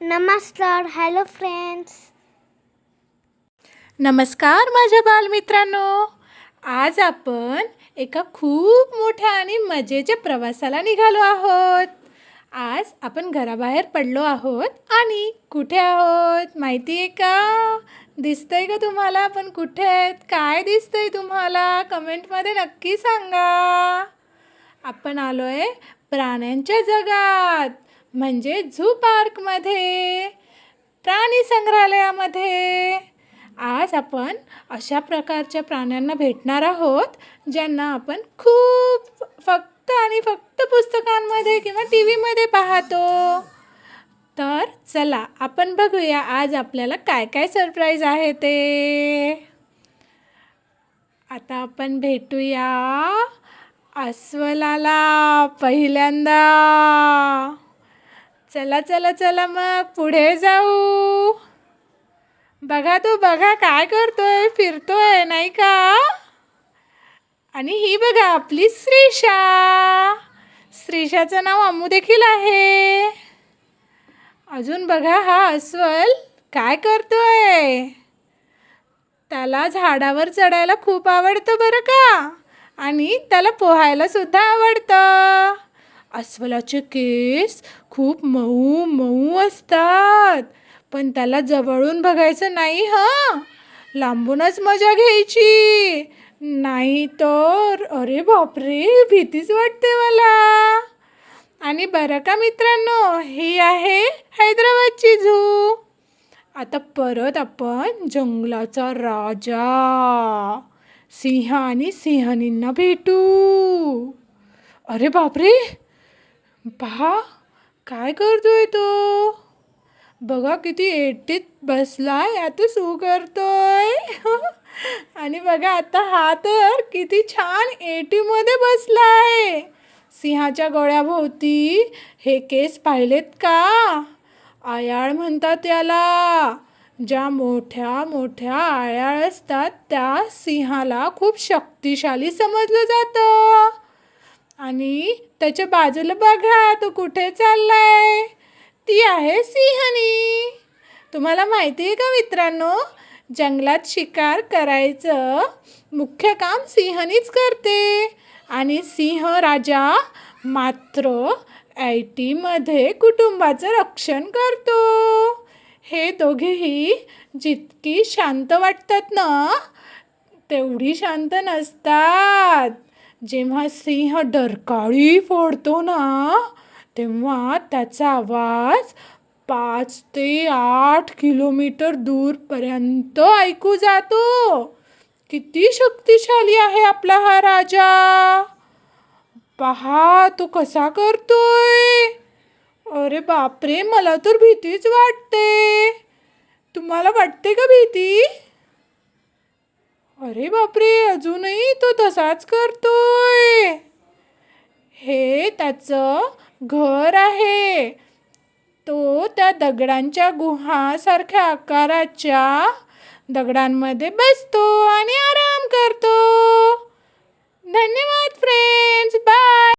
नमस्कार, hello friends. नमस्कार माझ्या बालमित्रांनो. आज आपण एका खूप मोठ्या आणि मजेच्या प्रवासाला निघालो आहोत. आज आपण घराबाहेर पडलो आहोत आणि कुठे आहोत माहिती आहे का? दिसतंय का तुम्हाला आपण कुठे आहेत? काय दिसतंय तुम्हाला? कमेंटमध्ये नक्की सांगा. आपण आलो आहे प्राण्यांच्या जगात, म्हणजे झू पार्कमध्ये, प्राणी संग्रहालयामध्ये. आज आपण अशा प्रकारच्या प्राण्यांना भेटणार आहोत ज्यांना आपण खूप फक्त आणि फक्त पुस्तकांमध्ये किंवा टी व्हीमध्ये पाहतो. तर चला आपण बघूया आज आपल्याला काय काय सरप्राईज आहे ते. आता आपण भेटूया अस्वलाला पहिल्यांदा. चला चला चला मग पुढे जाऊ. बघा तो बघा काय करतोय, फिरतोय नाही का? आणि ही बघा आपली श्रीषा. श्रीषाचं नाव अम्मू देखील आहे. अजून बघा हा अस्वल काय करतोय. त्याला झाडावर चढायला खूप आवडतं बरं का, आणि त्याला पोहायला सुद्धा आवडतं. अस्वलाचे केस खूप मऊ मऊ असतात, पण त्याला जवळून बघायचं नाही हं, लांबूनच मजा घ्यायची. नाही तर अरे बापरे, भीतीच वाटते मला. आणि बरं का मित्रांनो, ही आहे हैदराबादची झू. आता परत आपण जंगलाचा राजा सिंह आणि सिंहणींना भेटू. अरे बापरे, पहा काय करतोय तो. बघा किती एटीत बसलाय, आता सू करतोय. आणि बघा आता हा तर किती छान एटीमध्ये बसलाय. सिंहाच्या गळ्याभोवती हे केस पाहिलेत का? आयाळ म्हणतात त्याला. ज्या मोठ्या मोठ्या आयाळ असतात त्या सिंहाला खूप शक्तिशाली समजलं जातं. आणि त्याच्या बाजूला बघा तो कुठे चाललाय, ती आहे सिंहणी. तुम्हाला माहिती आहे का मित्रांनो, जंगलात शिकार करायचं मुख्य काम सिंहणीच करते, आणि सिंह राजा मात्र ऐटीमध्ये कुटुंबाचं रक्षण करतो. हे दोघेही जितकी शांत वाटतात ना, तेवढी शांत नसतात. जेव्हा सिंह डरकाळी फोडतो ना, तेव्हा त्याचा आवाज 5 ते 8 किलोमीटर दूरपर्यंत ऐकू जातो. किती शक्तिशाली आहे आपला हा राजा. पहा तो कसा करतोय. अरे बापरे, मला तर भीतीच वाटते. तुम्हाला वाटते का भीती? अरे बापरे, अजूनही तो तसाच करतोय. हे त्याचं घर आहे. तो त्या दगडांच्या गुहासारख्या आकाराच्या दगडांमध्ये बसतो आणि आराम करतो. धन्यवाद फ्रेंड्स, बाय.